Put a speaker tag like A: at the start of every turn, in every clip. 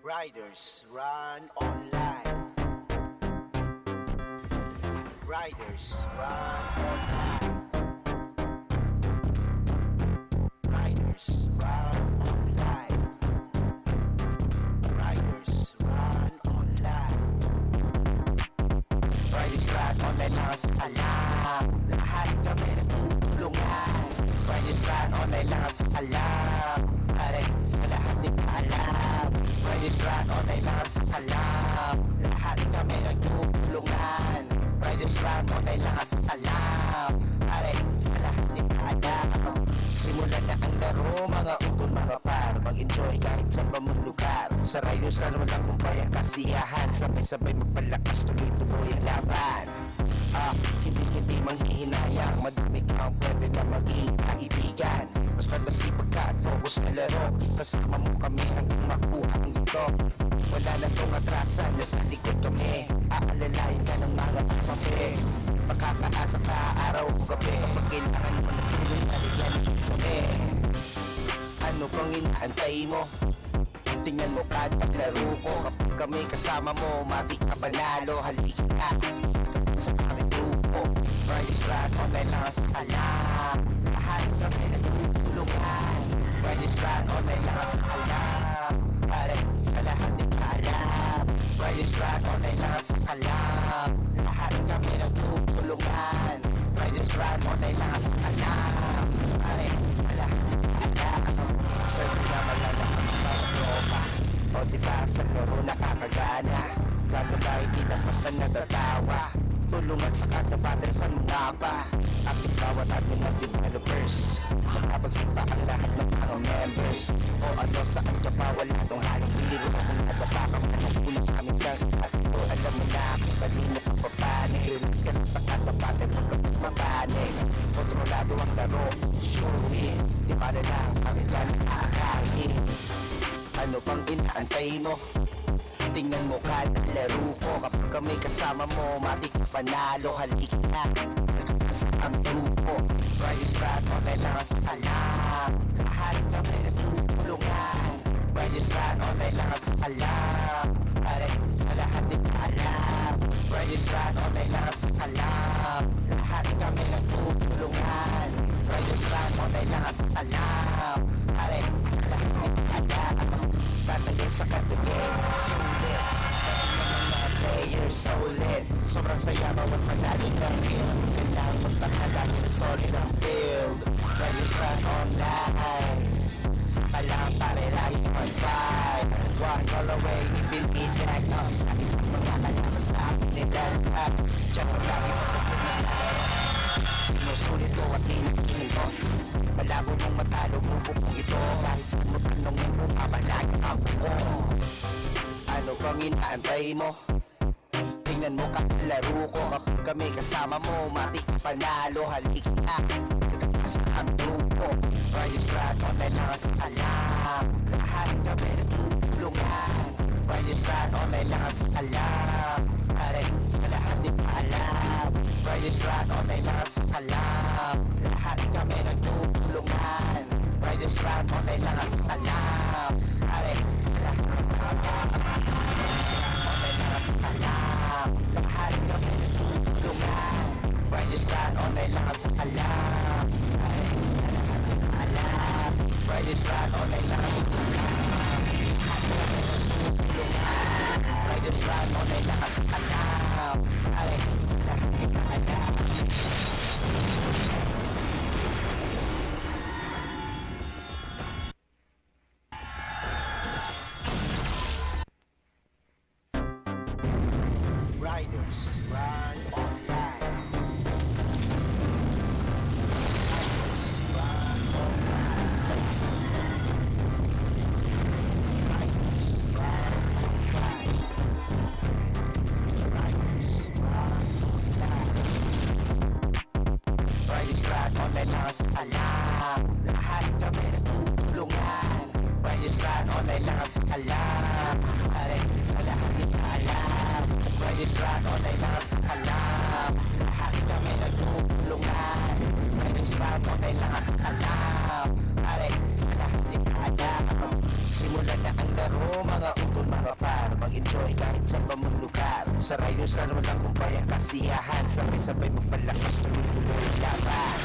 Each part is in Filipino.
A: Riders run online. Riders run online. Riders run online. Riders run online. Riders run online lang sa alam. Lahat kami nagtutulungan. Riders run online lang sa alam. Pare sa lahat di pa alam. Riders run online lang sa alam. Lahat kami nagtutulungan. Riders run online lang sa alam. Pare sa lahat di pa alam. Simulan na ang laro mga utol mga par. Mag-enjoy kahit sa pamang lugar. Sa Riders run walang kumpay ang kasiyahan. Sabay-sabay magpalakas tuloy-tuloy ang laban. Hindi manghihinayang. Madami kang pwede na maging kaibigan. Basta nasipag ka at focus na laro. Kasama mo kami hanggang makuha ang ito. Wala na tong atrasan, nasa likod kami. Aalalayan ka ng mga kapape. Makakaasa ka araw o gabi. Kapag kailangan mo na tulong, nalagyan kami. Ano pang inaantay mo? Tingnan mo kada laro ko. Kapag kami kasama mo, matik ka panalo. Halika ka sa aming grupo. Riders run online lang sa alam. Lahat kami nagtutulungan. Riders run online lang sa alam. Pare sa lahat di pa alam. Riders run online lang sa alam. Lahat kami nagtutulungan. Riders run online lang sa alam. Pare sa lahat di pa alam. Sabi naman lang ang mga tropa. O diba sa laro nakakagana. Lalo ba hindi na basta natatawa. Tulungan sa katabater sa mga pa. Akit bawat atin ng developers. Makapagsimpa ang lahat ng mga members. O ano saan ka pa wala tong halang biliro. Kung nagpapakang nanagpunan kami lang. At ito alam mo na kung kanino ka papanig. Relax ka lang sa katabater mo kapag mapanig. Kontrolado ang laro, sure win. Di ba na lang kami lang nakakain. Ano pang inaantay mo? Tingnan mo kada laro ko. Kapag kami kasama mo, matik ka panalo. Halika na sa aming grupo. Riders run online lang sa alam. Lahat kami nagtutulungan. Riders run online lang sa alam. Pare sa lahat di pa alam. Riders run online lang sa alam. Lahat kami nagtutulungan. Riders run online lang sa alam. Pare sa lahat di pa alam. Tatagin sa katagin. Players solid. Sobrang saya bawat panalo ng field. Kailangan magpakalagi na solid ang field. Riders run online. Saka lang pare lagi on five. One call away, feel me jack up. Sa isang mga kalaban sa akin nilalap. Diyan ang lagi sinusulit ko at tinagin ko. Malabo mong matalo mo bukong ito. Kahit sa mo tanongin mo, mabalagi ang buko. Ano pang inaantay mo? Tingnan mo kakalaro ko. Kapag kami kasama mo, matik panalo. Halika na sa aming grupo. Riders run online lang sa alam. Lahat kami nagtutulungan. Riders run online lang sa alam. Pare sa lahat di pa alam. Riders run online lang sa alam. Lahat kami nagtutulungan. Riders run online lang sa alam. Pare sa lahat di pa alam. Online lang sa alam. Lahat kami nagtutulungan. Riders run online lang sa alam. Pare sa lahat di pa alam. Riders run online lang sa alam. Lahat kami nagtutulungan. Riders run online lang sa alam. Pare sa lahat di pa alam. Riders run online. Riders run online. Riders run online. Riders run online. Riders run online lang sa alam. Lahat kami nagtutulungan. Riders run online lang sa alam. Pare sa lahat di pa alam. Riders run online lang sa alam. Lahat kami nagtutulungan. Riders run online lang sa alam. Pare sa lahat di pa alam. Simulan na ang laro, mga utol mga par. Mag-enjoy kahit sa pamang lugar. Sa riders na walang kumpay ang kasiyahan. Sabay-sabay magpalakas, tuloy-tuloy ang laban.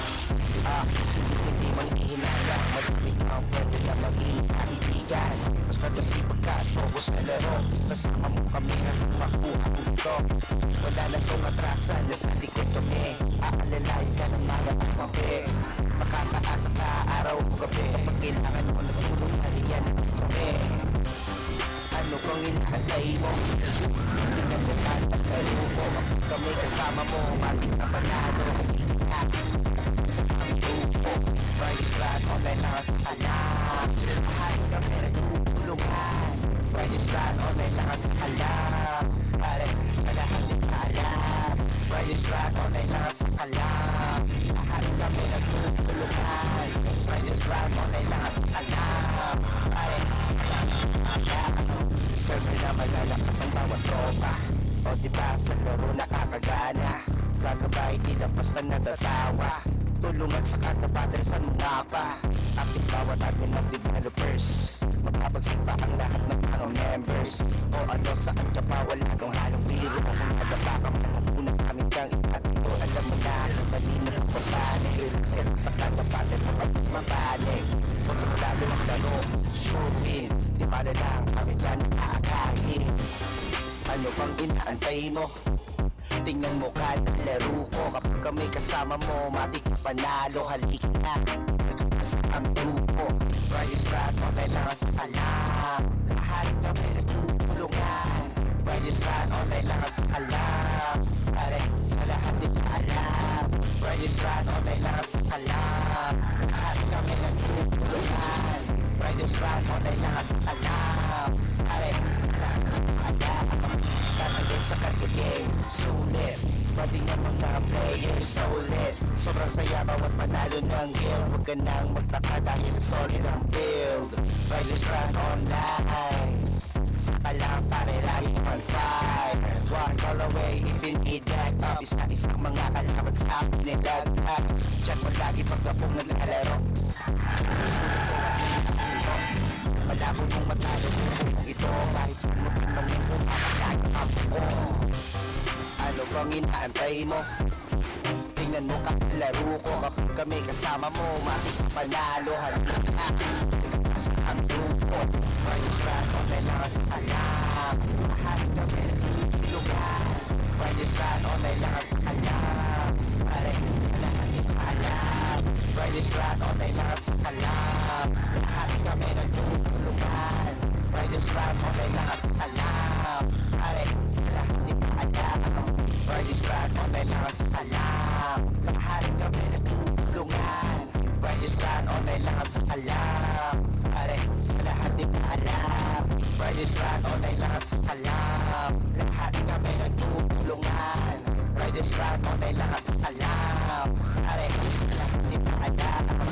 A: Hindi man ihinayang, malamig ang pwede na maging kaibigan. Basta nasipag ka at focus sa laro. Kasama mo kami hanggang makuha mo ito. Wala na itong atrasan, nasa likod kami. Aalalayan ka ng mga at kape. Makakaasa ka araw o gabi. Kapag kailangan mo nagtulong na riyan kami. Ano bang inakatay mo? Tingnan mo ka at kalubo. Kapag kami kasama mo, matik na panalo. Sa aming grupo, Riders Ride online lang sa alam. Lahat kami nagtutulungan. Riders Ride online lang sa alam. Pare sa lahat din alam. Riders Ride online lang sa alam. Lahat kami nagtutulungan. Riders Ride online lang sa alam. Pare sa lahat alam. Server na malalakas ang bawat tropa. O diba sa laro nakakagana. Gagabay di na basta natatawa. Tulungan sa katabater sa mga pa. Active bawat admin ng developers. Magbabagsak pa ang lahat ng mga members. O ano saan ka pa wala tong halong biro. Kung nagapa ka man una kami kang ipatito. Alam mo na mali na pagpapanig. Relax sa katabater mo at mabalik. Kontrolado ang laro, sure win. Di pala lang kami dyan aakahin. Ano bang inaantay mo? Tingnan mo ka at laro ko. Kapag kami kasama mo, matik panalo. Halika na, nagkakasa ang grupo. Riders Ride online lang sa alam. Lahat kami nagtutulungan. Riders Ride online lang sa alam. Pare sa lahat din alam. Riders Ride online lang sa alam. Lahat kami nagtutulungan. Riders Ride online lang sa alam. Pare sa lahat din alam. Tatagay sa kagiging sulit. Pati nga mga players sa ulit. Sobrang saya bawat panalo ng guild. Huwag ka nang magtaka dahil solid ang build. Riders Ride online. Saka lang pare lagi on fire. One call away if you need that up. Isa-isang mga kalaban sa akin nilaglag. Check mo lagi pagkapong naglalaro. Sulit ko at malabo mong matalo kung ito. Kahit saan mo tinawin kung makalagi ang buko. Ano bang inaantay mo? Tingnan mo ka laro ko. Kapag kami kasama mo, matik panalo. Halika sa ang grupo. Riders Ride online lang sa alam. Lahat kami nagtutulungan. Riders Ride online lang sa alam. Pare sa lahat din alam. Riders Ride online lang sa alam. Lahat kami nagtutulungan. Riders Ride online lang sa alam. Pare sa lahat din alam. Riders Ride online lang sa alam. Lahat kami nagtutulungan. Riders Ride online lang sa alam. Pare sa lahat din alam. Riders Ride online lang sa alam. Lahat kami nagtutulungan. Riders Ride online lang sa alam. Pare sa lahat din alam.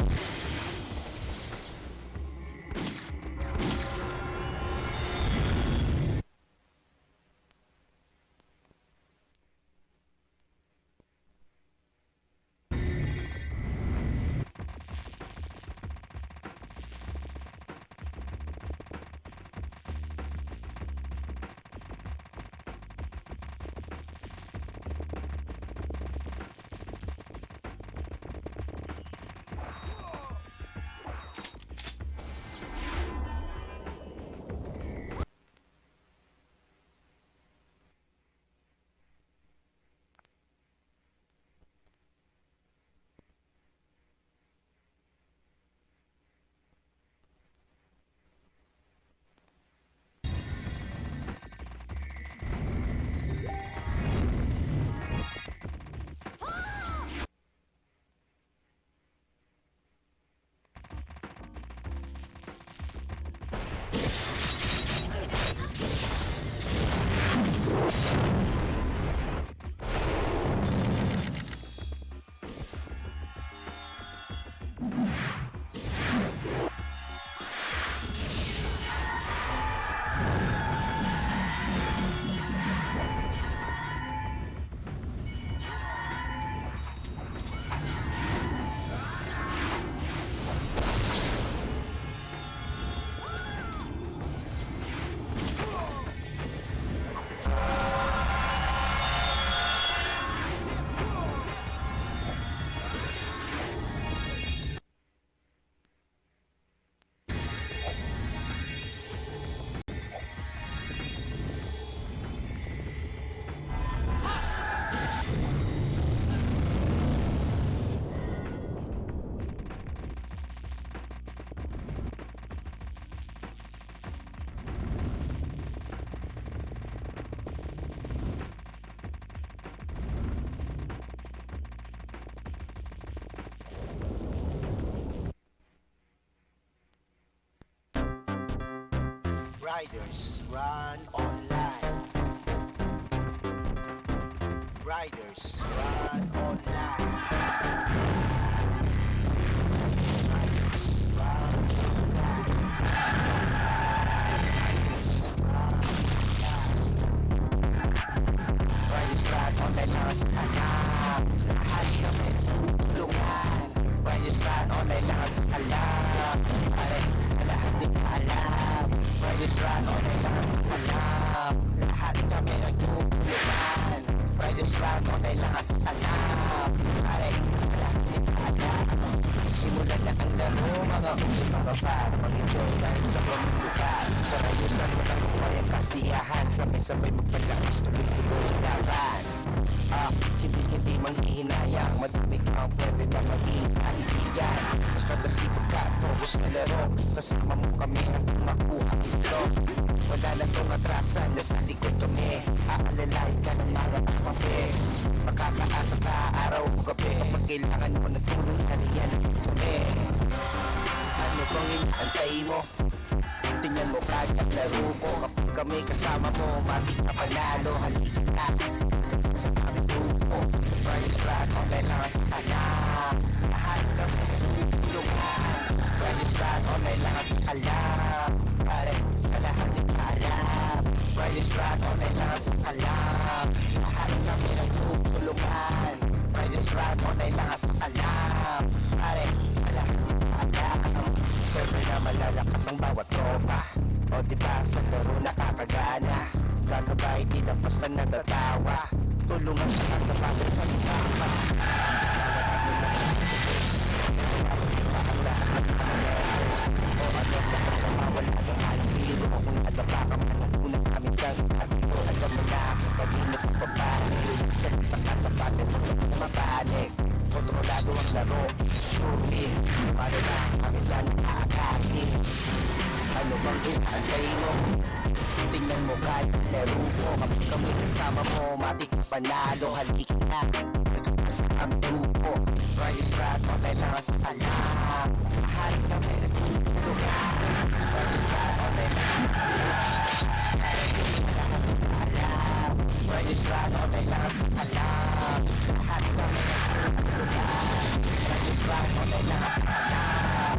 A: Riders run online. Riders run online. Riders run online. Riders run online lang sa alam. Lahat kami nagtutulungan. Riders run online lang sa alam. Pare sa lahat di ka alam. Riders run online lang sa alam. Lahat kami nagtutulungan. Riders run online lang sa alam. Pare sa lahat di ka alam. Simulan na ang laro, mga mga para mag-enjoy lang sa buong lugar. Sa rayusan mo ng buhay ang kasiyahan. Sabay-sabay magpalakas, tuloy-tuloy laban. Hindi manghihinayang. Madami kang pwede na maging kaibigan. Basta masipag ka at focus na laro. Kasama mo kami hanggang makuha ito. Wala na itong atrasan, nasa likod kami. Aalalain ka ng mga kapape. Makakaasa ka araw o gabi. Kapag kailangan mo na tulong ka riyan kami. Ano bang inaantay mo? Tingnan mo kagad laro ko. Kapag kami kasama mo, matik na panalo. Halika na sa aming grupo. Riders run online lang sa alam. Lahat kami nagtutulungan. Riders run online lang sa alam. Pare sa lahat di ka alam. Riders run online lang sa alam. Lahat kami nagtutulungan. Riders run online lang sa alam. Pare sa lahat di ka alam. Server na malalakas ang bawat tropa. O diba sa laro nakakagana. Gagabay di na basta natatawa. Tulungan sa kagabagay sa tama. O ano sa pagkamawal na ng alpiro. O kung ano pa ka man ang unang kami dyan. At alam mo na kung kanino kong papanig. Sa kagabagay mo na mapanig. Kontrolado ang laro. Sure win. Paano na kami dyan nakakating. Ano bang inaantay mo? Tingnan mo kahit laro ko. Kapag kami kasama mo, matik panalo. Halika na sa aming grupo. Riders run online lang sa alam. Lahat kami nagtutulungan. Riders run online lang sa alam. Riders run online lang sa alam. Lahat kami nagtutulungan. Riders run online lang sa alam.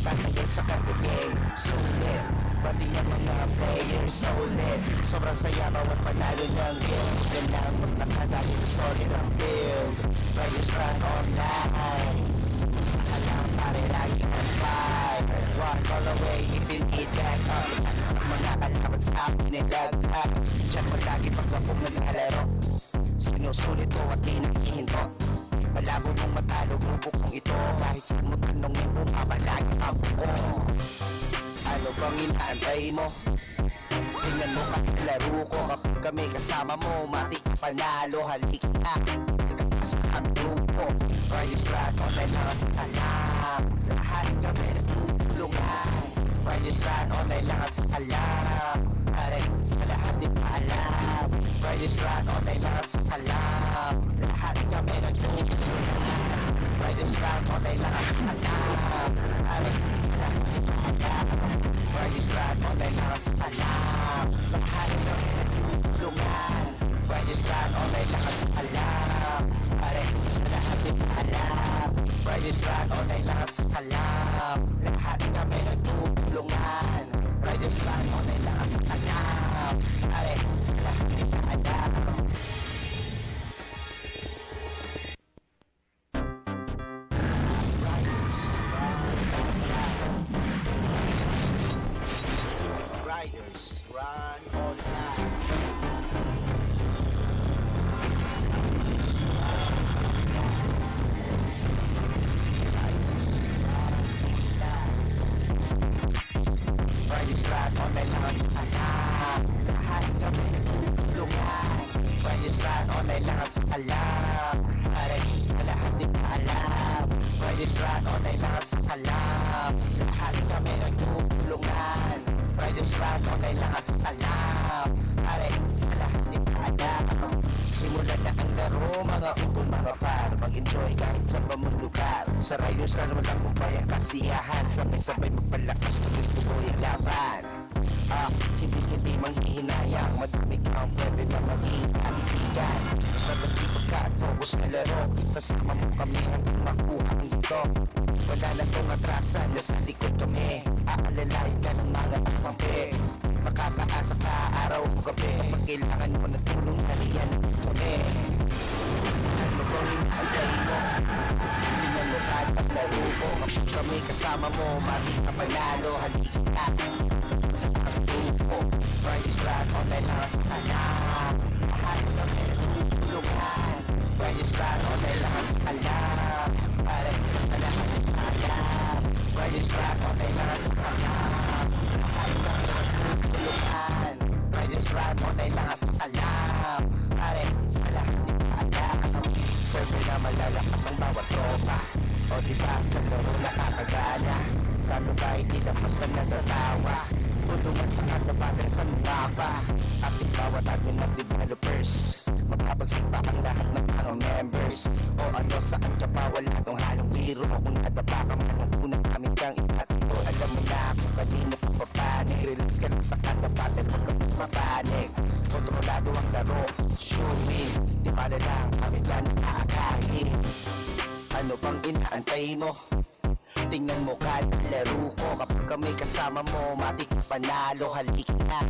A: Tatagay sa kagagay, sulit. Pati ang mga players sa ulit. Sobrang saya bawat panalo ng game. Yan lang magnakanagin solid ang build. Riders run online. Sa alam pare lagi on fire. Walk all the way if you need that up. Sa mga kalaban sa akin nilaglag. Diyan mo lagi pagkapong naglalaro. Sinusulit ko at di naghihinto. Malabo mong matalo, grupo kong ito. Kahit saan mo tanongin, bumabalagi ang buko. Ano bang inaantay mo? Tingnan mo kahit laro ko. Kapag kami kasama mo, matik panalo. Halika na sa aming grupo. Riders run online lang sa alam. Lahat kami nagtutulungan. Riders run online lang sa alam. Pare sa lahat di pa alam. Riders run online lang sa alam. Lahat kami nagtutulungan. Riders run online lang sa alam. Pare sa lahat di pa alam. Riders run online lang sa alam. Lahat kami nagtutulungan. Riders run online lang sa alam. Pare sa lahat di pa alam. Riders run online lang sa alam. Lahat kami nagtutulungan. Riders run online lang sa alam. Pare sa lahat di pa alam. Riders run online. Riders run online lang sa alam. Lahat kami nagtutulungan. Riders run online lang sa alam. Pare sa lahat di pa alam. Riders run online lang sa alam. Lahat kami nagtutulungan. Riders run online lang sa alam. Pare sa lahat di pa alam. Simulan na ang laro, mga utol, mga par. mag-enjoy kahit sa bamang lugar. Sa riders na walang upayang kasiyahan, sabay-sabay magpalakas tuloy tuloy ang laban. Hindi manghihinayang, madami kang pwede na maging kaibigan. Basta masipag ka at focus na laro, kasama mo kami hanggang makuha ang ito. Wala na tong atrasan, nasa likod kami, aalalayan ka ng mga takpampi. Makakaasa ka araw o gabi, kapag kailangan mo na tulong, haliyan kami. Ano bang inaantay mo? Tingnan mo kahit paglaro ko, kapag kami kasama mo, mati ka panalo, halika na sa pagtupo. Fridays Rock, online lang sa alam. Lahat kami natutulungan. Fridays Rock, online lang sa alam. Para sa lahat ng alam. Fridays Rock, online lang sa alam. Lahat kami natutulungan. Fridays Rock, online lang sa alam. Para sa lahat ng alam. Server na malalakas ang bawat tropa. O diba sa laro nakakagana. Kano ba hindi na basta natatawa. Tulungan sa katabagan sa mapa. Ating bawat admin ng developers. Magkapagsipa ang lahat ng mga members. O ano saan ka pa wala tong halong biro. Kung nadapa ka man ang unang kami kang itatiro. Alam mo na kung kanino ka papanig. Relax ka lang sa katabagan, huwag ka mapapanig. Kontrolado ang laro, sure win. Di pala lang kami dyan nakakain. Ano bang inaantay mo? Tingnan mo kahit laro ko, kapag kami kasama mo, matik panalo, halika na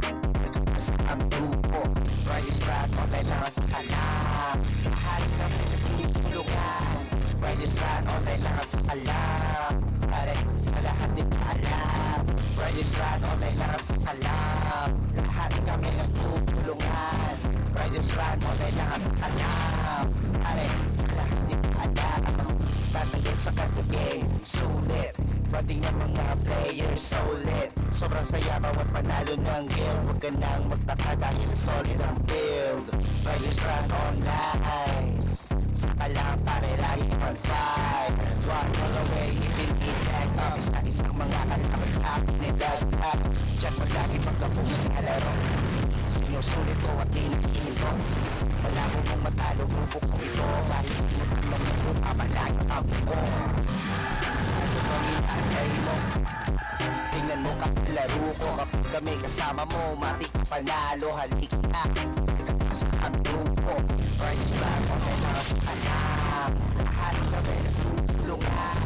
A: sa ang grupo. Fridays Rock, online lang sa alam. Lahat kami natutulungan. Fridays Rock, online lang sa alam. Para sa lahat din alam. Fridays Rock, online lang sa alam. Lahat kami natutulungan. Fridays Rock, online lang sa alam. Para sa lahat din alam. Tatagay sa kanta game, sulit. Pati ng mga players, solid. Sobrang saya bawat panalo ng guild. Huwag ka nang magtaka dahil solid ang build. Fridays Rock online. Saka lang pare lagi on fire. One all away, even in up. Isa-isang mga kalaban sa akin ni Dagdag. Check mo lagi pagkapong nagkalaro. Sinusulit ko at tinitingin ko. Wala mo mong matalo, grupo ko ito. Kahit sino ka man ito, papalayo ang ko. Ano bang inaantay mo? Tingnan mo kakalaro ko, kapag kami kasama mo, matik panalo, halika na sa ang grupo. Fridays Rock, online lang sa alam. Lahat kami natutulungan.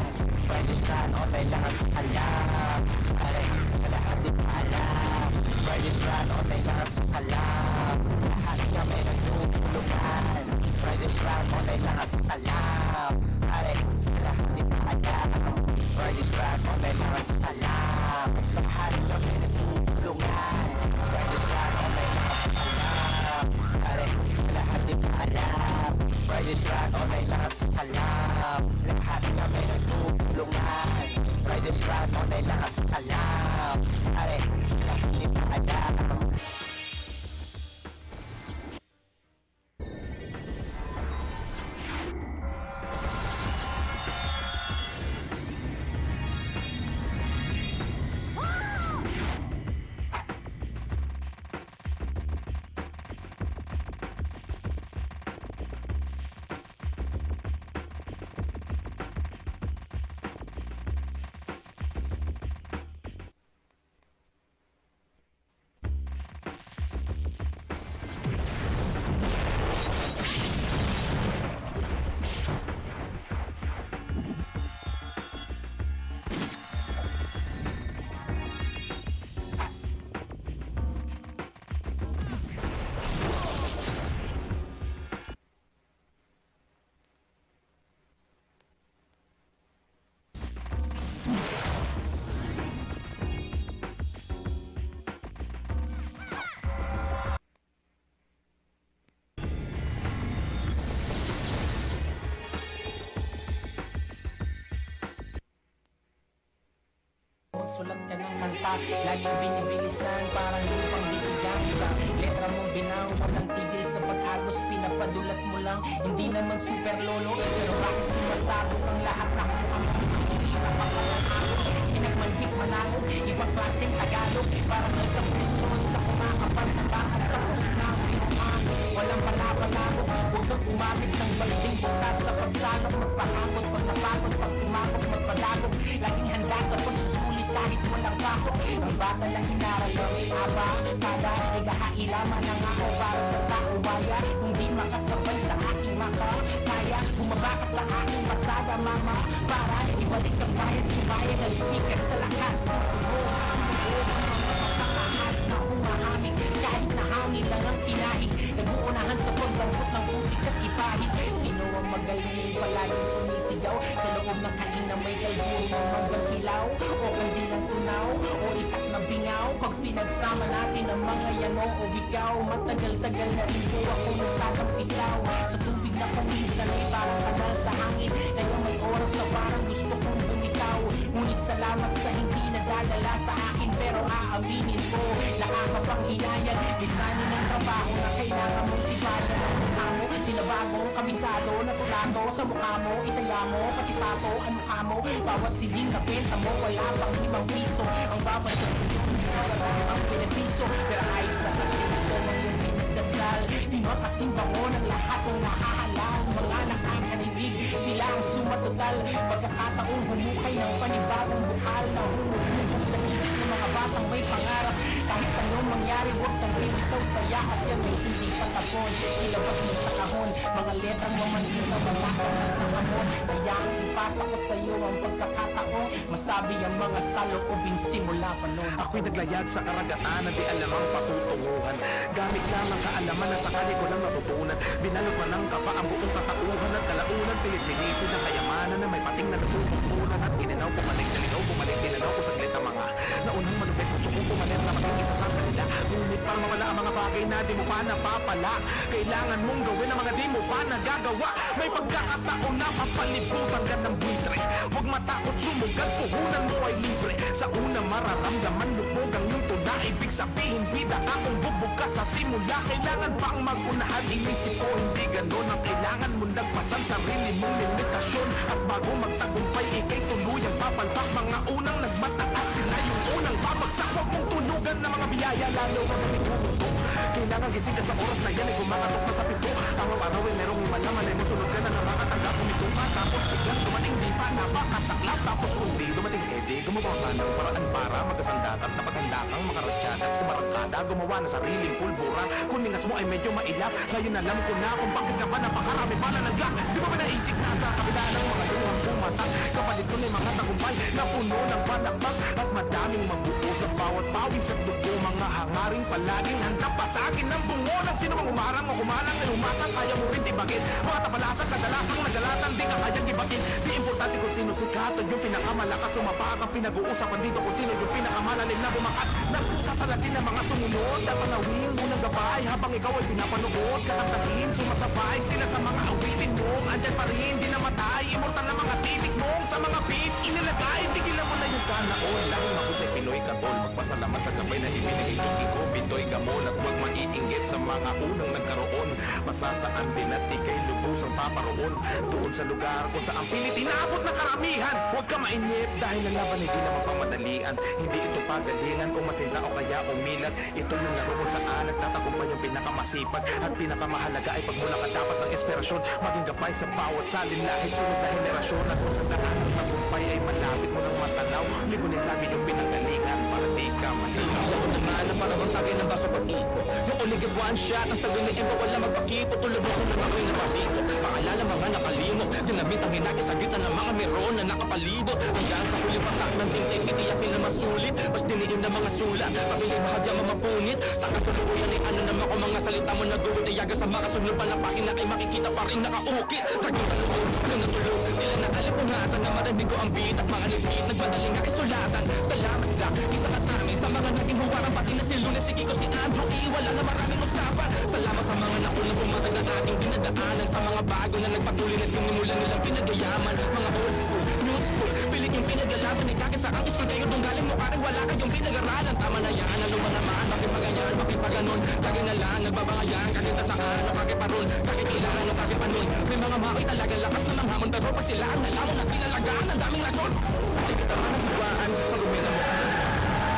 A: Fridays Rock, online lang sa alam. Para sa lahat din alam. Fridays Rock, online lang sa alam. Lahat kami natutulungan. Fridays Rock, online lang sa alam. Para sa lahat din alam. Fridays Rock, online lang sa alam. Lahat kami natutulungan. Fridays Rock, online lang sa alam. Para sa lahat din alam. Fridays Rock, online lang sa alam. Lahat kami natutulungan. Fridays Rock, online lang sa alam. Para sa lahat din alam.
B: Sulat ka ng kanta, laging binibilisan, parang lupang bigyan. Sa letra mong binaw, walang tigil sa pag-agos, pinapadulas mo lang. Hindi naman super lolo, pero bakit sumasabog ang lahat na kung hindi na pagkalanalo. Pinagmanhit manalo, ibang klaseng Tagalog, parang nagkapulisyon sa kumakapal na bakit tapos na pinumano. Walang palabalago, huwag kang Gumamit ng balding bukas sa pagsalok, magpahakot, pag napagod, pag tumakot, magpadagog. Laging handa sa pagsusulit kahit walang pasok. Ang bata na inaral na may aba, kada igahailama na nga ako para sa tao baya. Kung di makasabay sa aking makakaya, bumaba ka sa aking pasada mama, para ibalik ang bayad, subayad ang speaker sa lakas ng nakakaas na umahamig. Kahit na hangin lang ang pinahig, nag-uunahan sa paglambot ng putik at ipahid. Sino ang magaling palaging sumisigaw sa loob ng kain na may kalburo ng manggang hilaw, o kandilang tunaw, o itak na bingaw. Pag pinagsama natin ang mga yano o bigaw, matagal-tagal na rin po ako nagtatampisaw sa tubig na kumisan ay parang kanal sa hangin. Kaya may oras na parang gusto kong bumitaw, ngunit salamat sa hindi nadadala sa akin. Pero aaminin ko, nakakapanghinayang lisanin ang trabaho na kailangan mong tibayan ang mukha mo. Tinabago, kabisado, natulato sa mukha mo, itaya mo, pati pato, ang mukha mo. Bawat siling na benta mo, wala pang 5 piso. Ang bawat sa siyo, wala ang benepisyo. Pero ayos na kasi ito ng iyong pinagdasal. Di ba kasing bango ng lahat ng nahahalal. Mga nakakarinig, sila ang sumatotal. Pagkakataong humukay ng panibagong bukal na humukay sa isip ng mga batang may pangarap. Kahit anong mangyari, huwag kang bibitaw sa yahat. Yan ay hindi patapon, ilabas mo sa kahon. Mga letrang mamanhid na mamasa na sa hamon. Kaya ang ipasa ko sa iyo ang pagkakataon, masabi ang mga saloobin simula pa noon.
C: Ako'y naglayad sa karagatan na di alam ang patutunguhan. Gamit lang ang kaalaman na sakali ko lang natutunan. Binalot man ng kapa ang buong katauhan at kalaunan. Pilit sinisid ng kayamanan na may pating na natutunan. At ininaw, bumalik, nalinaw, bumalik, dinanaw ko saglit ang mga naunang malupit. Gusto kong pumalit na maging isa sa kanila. Ngunit para mawala ang mga bagay na di mo pa napapala, kailangan mong gawin ang mga di mo pa nagagawa. May pagkakataon na papalibutan ka ng buitre. Huwag matakot sumugat, puhunan mo ay libre. Sa una mararamdaman lubog ang iyong tula. Ibig sabihin bida akong bubukas sa simula. Kailangan pang magunahan, inisip ko hindi ganon. Ang kailangan mo nagpasan sarili mong limitasyon. At bago magtagumpay, ikay tuluyang papalpak. Mga unang nagmataas, sila yung unang babagsak. Huwag mong tunugan na mga biyaya, lalo ka na ituto. Kailangan gising ka sa oras na yan ay kumakatok na sa pito. Araw-araw ay merong himalaman ay masunod ka na nakakatanggap. Umito ka, tapos biglang dumating di pa napakasaklap. Tapos kung di dumating edi, gumawa ka ng paraan para magkasandat at napaghanda kang makaratsyan at kumarangkada. Gumawa na sariling pulbura. Kung ningas mo ay medyo mailap, ngayon alam ko na kung bakit ka ba napakarami pala nagla. Di ba ba naisip na sa kabila ng mga luhang pumatak? Kapalit ko na mga tagumpay na puno ng panakbak at madaming mag-uusap bawat pawis at dugo. Mga hangaring palaging handa pa sa akin ng bungo ng sino mang umarang o kumalang ay umasang kaya mo rin tibagin. Mga tapalasan kadalasang nagalatan di ka kayang ibagin. Di importante kung sino sikat o yung pinakamalakas sumapak ang pinag-uusapan dito kung sino yung pinakamalalim na bumakat. Nagsasalatin ng mga sumunod at panawin unang gabay habang ikaw ay pinapanood. Kakantahin sumasabay sila sa mga awitin mo. Andyan pa rin di namatay immortal na mga titik mo sa mga beat inilagay. Tigilan mo na yun sana all. Laging ako sa Pinoy Katol, magpasalamat sa gabay na ibinigay ko. Pintoy gamon at huwag maiinggit sa mga unang nagkaroon. Masasaan din at ikay lubusang paparoon doon sa lugar kung saan pilit inabot na karamihan. Huwag ka mainip dahil ang laban hindi naman pangmadalian. Hindi ito pagalingan o masinta o kaya umilag. Ito yung naroon saan nagtatagumpay yung pinakamasipag at pinakamahalaga ay pagmula ka dapat ng inspirasyon. Maging gabay sa bawat salin lahit sunod na henerasyon. At kung sa daan ng tagumpay ay malapit mo ng matanaw, libunin lagi yung pinagalingan para di ka masinaw.
D: Ako naman na parang ang tagay ng baso pag-iko. Yung uligid one shot, ang sabi na iba wala magpakipo. Tulog ako na ako'y napapiko. Pakaalala mga nakalimot, dinamit ang hinagi sa gitna ng mga meron na nakapalibot. Hanggang sa huli patak ng tingting, titiyakin na masulit. Mas diniin na mga sulat, pabiling bahagya mamapunit. Sa kasulukuyan ay ano naman ko mga salita mo na gawin. Ayaga sa mga sunod palapakin na ay makikita pa rin nakaukit. Taging sa loob, yung natulog, tila na alipungatan na marinig ko ang beat at mga nifit. Nagmadaling nga isulatan, salamat sa isa ka sa amin. Sa mga naging huwarang pati na si Lunes, si Kiko, si Andrew, wala na maraming usapan. Salamat sa mga naunang pumatag na ating dinadaanan. Sa mga bago na nagpatuloy na sinimulan nilang pinagayaman. Mga old school, new school, pilit yung pinagalaman. Ikakisa ang iskudero dong galing mo parang wala kayong pinag-aralan. Tama na yan, ano ba naman, bakit pa ganyan, bakit pa ganon. Lagi na lang, nagbabangayan, kahit nasaan, bakit pa ron, kahit ilan, bakit pa nun. May mga mao'y talaga lakas na ng hamon. Pero pag sila ang nalaman na pinalagaan, ang daming lason. Kasi kita man ang hiwaan, pag-umi na mo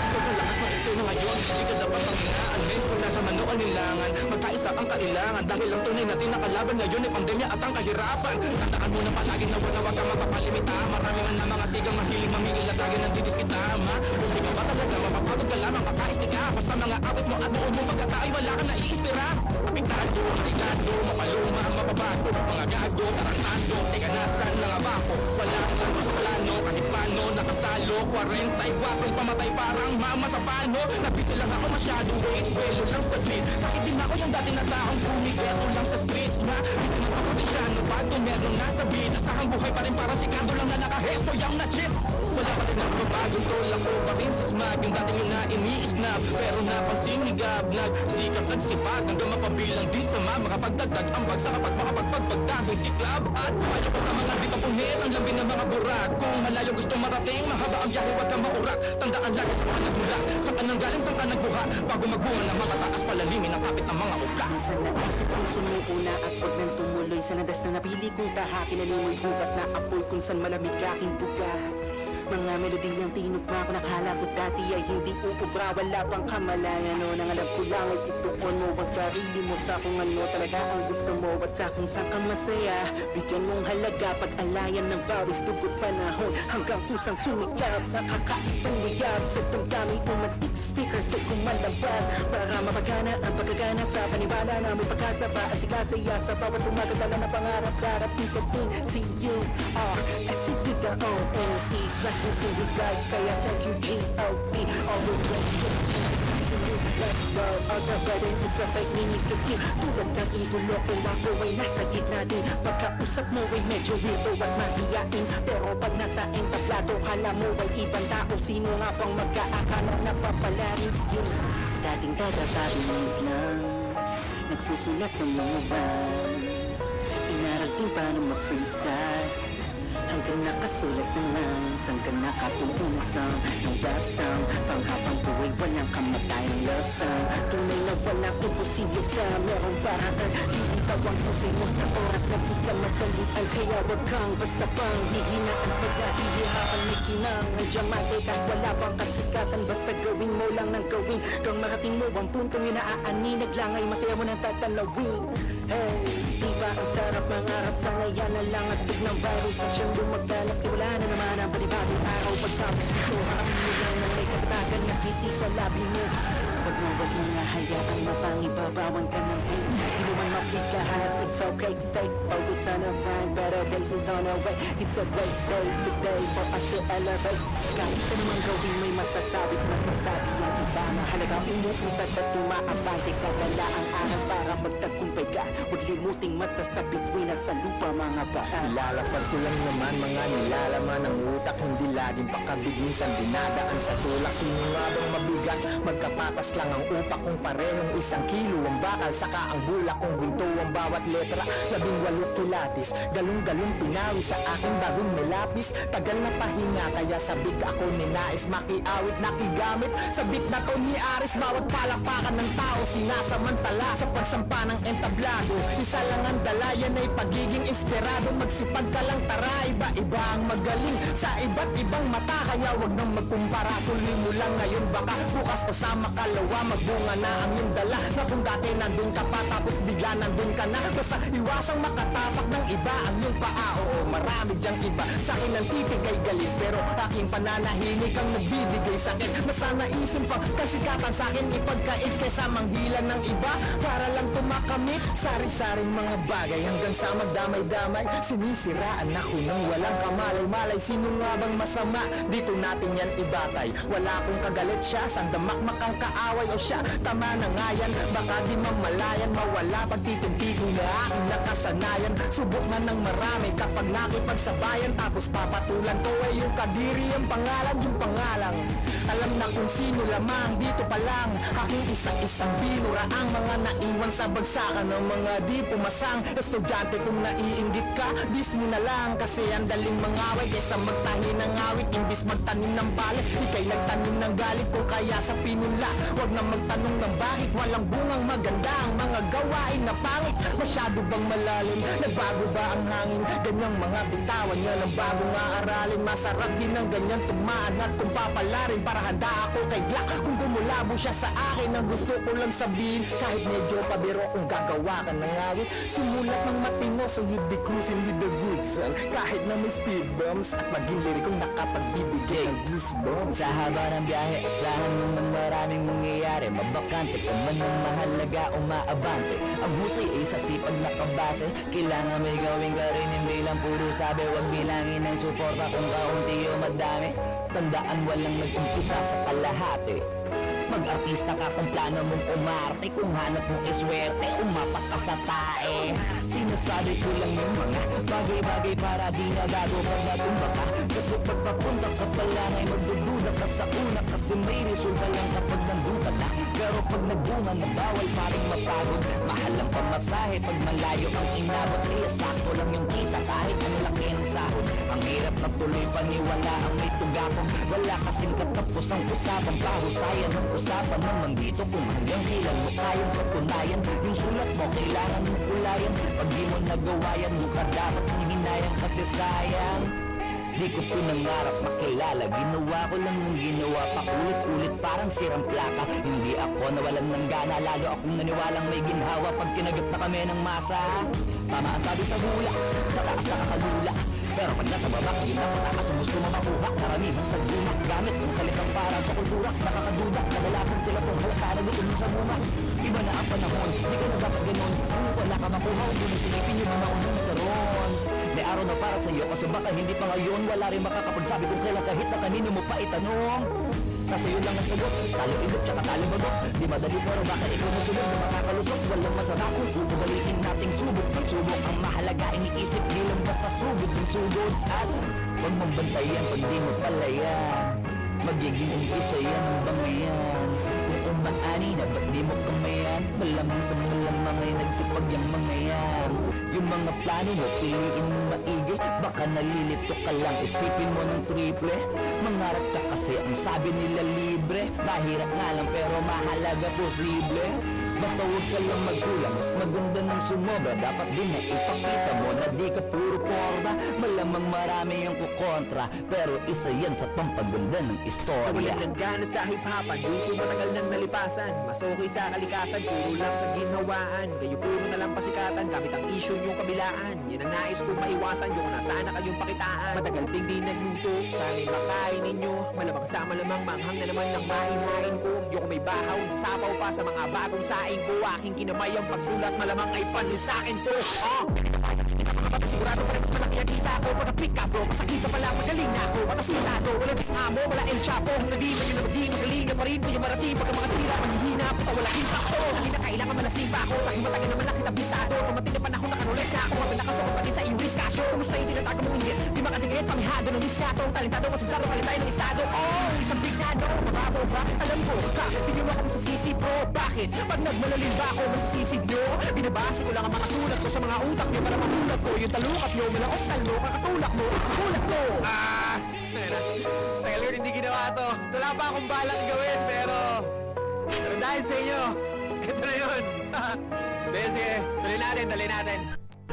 D: sobrang lakas ng eksena ngayon. Di ka dapat panghinaan, men kung nasa manuan nilangan. Magkaisa ang kailangan. Dahil ang tunay natin na kalaban ngayon ay pandemya at ang kahirapan. Tandaan mo na palagi na wag kang magpapalimita. Marami man na mga sigang mahilig mamigil at lagi nandidis kita, ma. Kung sigaw ba talaga, mapapagod ka lamang, makaistig ka. Basta mga awit mo at noon mo pagkataay, wala kang naiispira. Apektado, aligado, mapaluma, mapabago. Mga gago, tarantado, teka nasan na nga ba ako? Wala kang sa plano, kahit paano, nakasalo. 44 pamatay parang mama sa pano. Nabisi lang ako masyado, wait, welo lang sa grid. Kahit din ako yung dati na taong kumigero lang sa streets na busy lang sa protinsyano, bago meron nasa bida. Sahang buhay pa rin para si Kando lang na nakaheso yung na chip. Wala pa rin nagbabagong tol, ako pa rin sa smag. Yung dati yun na ini-snap, pero napansin ni Gab. Nagsikap, nagsipag, hanggang mapabilang di sama. Makapagdagdag ang bagsa kapag makapagpagpagdagay si Club. At payo ko sa mga dito punit, ang labi ng mga burak. Kung malayo gusto marating, mahaba ang biyahe, wag kang maurak. Tandaan lagi sa panagmula, saan ka nang galing, saan ka nagbuhat. Bago magbunga na makataas, palalimin ang kapit ng mga ugat.
E: Minsan naisip kong sumuuna at huwag nang tumuloy sa nadas na napili kong tahakin. Alimoy hugat na apoy kung saan malamig aking buga. Mga melodiyang tinugma ko nakala ko dati ay hindi uubra. Wala pang kamalayan noon. Ang alam ko lang ay ituon mo ang sarili mo sa kung ano talaga ang gusto mo at sa kung saan ka masaya. Bigyan mong halaga pag-alayan ng bawis dugot panahon hanggang pusang sumikap. Nakakaibang liyab sa tungkami umatik speaker sa kumalabag para mapagana ang pagkagana sa panibala na may pagkasa pa at sikasaya sa bawat umagadala na pangarap darating ka din. C-U-R-S-E-D-O-N-E Blessings in disguise, kaya thank you G-O-D. Always ready let go of the burden. It's a fight we need to keep. Tulad ng ihulo kung ako ay nasa gitna din. Pagkausap mo ay medyo weirdo at mahiyain. Pero pag nasa entablado, kala mo ay ibang tao. Sino nga bang magkaakala na papalarin yun? Dating dadatabinig lang, nagsusulat ng mga rhymes. Inaral din paano mag-freestyle hanggang nakasulat ng lines, hanggang nakatuong song ng rap song. Panghabang buhay walang kamatayang love song. Tunay na walang imposible sa merong paraan. Iitawang pusay mo sa oras na di ka magkalian. Kaya wag kang basta pang hihinaan pagkahihirapan may kinang ang diamante kahit wala pang kasikatan. Basta gawin mo lang ng gawin kang marating mo ang puntong inaaninag lang ay masaya mo nang tatanawin. Hey, di ba ang sarap mangarap? Sana yan na lang at biglang virus sa siyang lumagdalag. Siwala na naman ang panibagong araw. Pagtapos nito, harapin mo lang na may katatagan na piti sa labi mo. Wag mo nga hayaan mapangibabawan ka ng pain. Di naman ma-please lahat. It's okay, stay focused on the grind. Better days is on our way. It's a great day today for us to elevate. Kahit anumang gawin may masasabi ang iba. Mahalaga umuusad at tumaabante ka. Dala ang araw para magtagumpay ka. Huwag limuting mata sa bituin at sa lupa mga baka.
C: Ilalapag ko lang naman mga nilalaman ng utak. Hindi laging pakabig, minsan dinadaan sa tulak. Sino nga bang mabigat? Magkapatas lang ang upak kung parehong 1 kilo ang bakal. Saka ang bulak kung ginto ang bawat letra. 18 kilatis, galong-galong pinawi sa aking bagong nilapis. Tagal na pahinga kaya sabik ako ninais. Makiawit nakigamit sabik na to ni Aris. Bawat palakpakan ng tao sinasamantala sa pagsampa ng entablado. Isa lang ang dala, yan ay pagiging inspirado. Magsipag ka lang tara, iba-iba ang magaling sa iba't ibang mata. Kaya wag nang magkumpara, tuloy mo lang ngayon. Baka bukas o sa makalawa magbunga na ang iyong dala. Na kung dati nandun ka pa tapos bigla nandun ka na. Basta iwasang makatapak ng iba ang iyong paa. Oo, marami dyang iba sa akin ang titigay galit, pero aking pananahimik ang nagbibigay sakit. Mas naisin pa kasikatan sa akin ipagkait kaysa manghilan ng iba para lang tumakamit sari-saring mga bagay hanggang sa magdamay-damay. Sinisiraan ako ng walang kamalay-malay. Sino nga bang masama? Dito natin yan ibatay. Wala akong kagalit siya, sandamakmak ang kaaway o siya. Tama na nga yan, baka di mamalayan. Mawala pagtitong-titong na aking nakasanayan. Subok na ng marami kapag nakipagsabayan. Tapos papatulan ko ay yung kadiri ang pangalan, yung pangalang. Alam na kung sino lamang dito pa lang. Aking isa-isang binura ang mga naiwan sa bagsakan ng mga di
E: pumasang estudyante kung naiinggit ka, dis mo na lang. Kasi ang daling mangaway kaysa magtahi ng awit. Imbis magtanim ng balik, ikay nagtanim ng galit. Kung kaya sa pinula, wag na magtanong ng bakit. Walang bungang maganda ang mga gawain na pangit. Masyado bang malalim? Nagbago ba ang hangin? Ganyang mga bitawan yan ang bagong aaralin. Masarap din ang ganyan tugmaan at kung papalarin. Para handa ako kay Glock kung gumulabo siya sa akin. Ang gusto ko lang sabihin, kahit medyo pabiro kung gagawa ka ng awit. Sumulat ng matino so you'd be cruising with the good son. Kahit na may speed bumps at maging lirikong nakapagbibigay ng goosebumps.
B: Sa haba ng biyahe, asahan mo ng maraming mangyayari. Mabakante kung man ang mahalaga o maabante. Ang husay ay sa sipag nakabase. Kailangan may gawin ka rin, hindi lang puro sabi. Huwag bilangin ng suporta kung kaunti o madami. Tandaan walang nag-umpisa sa kalahati. Mag-artista ka kung plano mong umarte. Kung hanap mong iswerte, umapak ka sa tae. Sinasabi ko lang yung mga bagay-bagay para di na bago pag natumba ka. Kasi pagpapunta ka pala ay magdududa ka sa una. Kasi may resulta lang kapag nandun na. Pero pag nagbunga na bawal pa rin mapagod. Mahal ang pamasahe pag malayo ang inabot. Kaya sakto lang yung kita kahit ang laki ng sahod. Ang hirap na tuloy paniwala ang may tugakong. Wala kasing katapos ang usapang pahusayan ng usapan naman dito. Kung hanggang kailan mo kayang patunayan yung sulat mo kailangan mong kulayan. Pag di mo nagawa yan, mukha dapat mong hinayang kasi sayang. Di ko pinangarap makilala. Ginawa ko lang ng ginawa paulit-ulit parang sirang plaka. Hindi ako nawalan ng gana, lalo akong naniwalang may ginhawa pag kinagat na kami ng masa. Tama ang sabi sa hula, sa taas nakakadula. Pero pag nasa baba, yun nasa taas ang gusto mo makuha. Karamihan sa guma, gamit ang salitang para sa kultura. Nakakaduda, kadalasan sila kung halata na doon sa buma. Iba na ang panahon, di ka na dapat ganon. Kung wala ka makuha, huwag mo silipin yung mga unang nagkaroon. May araw na para sa'yo, kasi baka hindi pa ngayon. Wala rin makakapagsabi kung kailan kahit na kanino mo pa itanong. Kasi yun lang ang sagot, talo ilot tsaka talo bagot. Di madali pero baka ikaw masunod na makakalusot. Walang masarap kung ubaliin nating subok. Pagsubok ang mahalaga, iniisip di lang basta sugod ng sugod. At huwag mong bantayan pag di mo palayan. Magiging umpisa yan ang bangayan. Kung maani na ba't di mo kamayan? Malamang sa malamang ay nagsipag yung mga yan. Yung mga plano mo, piliin mo maigi. Baka nalilito ka lang, isipin mo ng triple. Mangarap ka kasi ang sabi nila libre. Mahirap nga lang pero mahalaga posible. Basta huwag ka lang magkulang, mas maganda ng sumobra. Dapat din na ipakita mo na di ka puro porma. Malamang marami yung kukontra, pero isa yan sa pampaganda ng istorya.
E: Nawalan ng gana sa hip-hopan, dito matagal nang nalipasan. Mas okay sa kalikasan, puro lang kaginhawaan. Kayo puro na lang pasikatan, gamit ang issue yung kabilaan. Yan ang nais kong maiwasan, yung nasana kayong pakitaan. Matagal ding di nagluto, sana'y makain ninyo. Malamang sa malamang manghang na naman ng maihain ko. Yung may bahaw, sapaw pa sa mga bagong saing ko. Aking kinamay ang pagsulat, malamang ay panusakin ko. Sigurado pa rin mas malaki ang kita ko. Pag-pick up bro, masakit ka pala, magaling na ako. Matasinado, wala ding amo, wala el chapo. Hanggang di man yun na maging magaling na pa rin. Kaya marating pagka mga tira, manghihina, puta wala impacto. Hindi na kailangan malasing pa ako. Kahit matagal naman lang kita bisado. Tumating na panahon nakanulis na ako. Habang nakasuot pati sa iyong diskasyo. Kumusta yung tinatago mong inggit? Di makatigayat, pamihado ng diskato. Talentado, masasaro, palit tayo ng estado. Oh, isang bignado, mababaw ba? Alam ko, bakit tiniwa ko sa sisi bro? Bakit? Pag nagmalalim ba ako, masasisid nyo? Binabase ko lang ang mga sulat ko sa mga utak nyo para mamulat ko. Yung talukat nyo, malaok talo, kakatulak mo, kakulat ko.
D: Tagal ko hindi ginawa to. Wala pa akong balak gawin, pero dahil sa inyo, ito na yun. Sige, tuloy natin.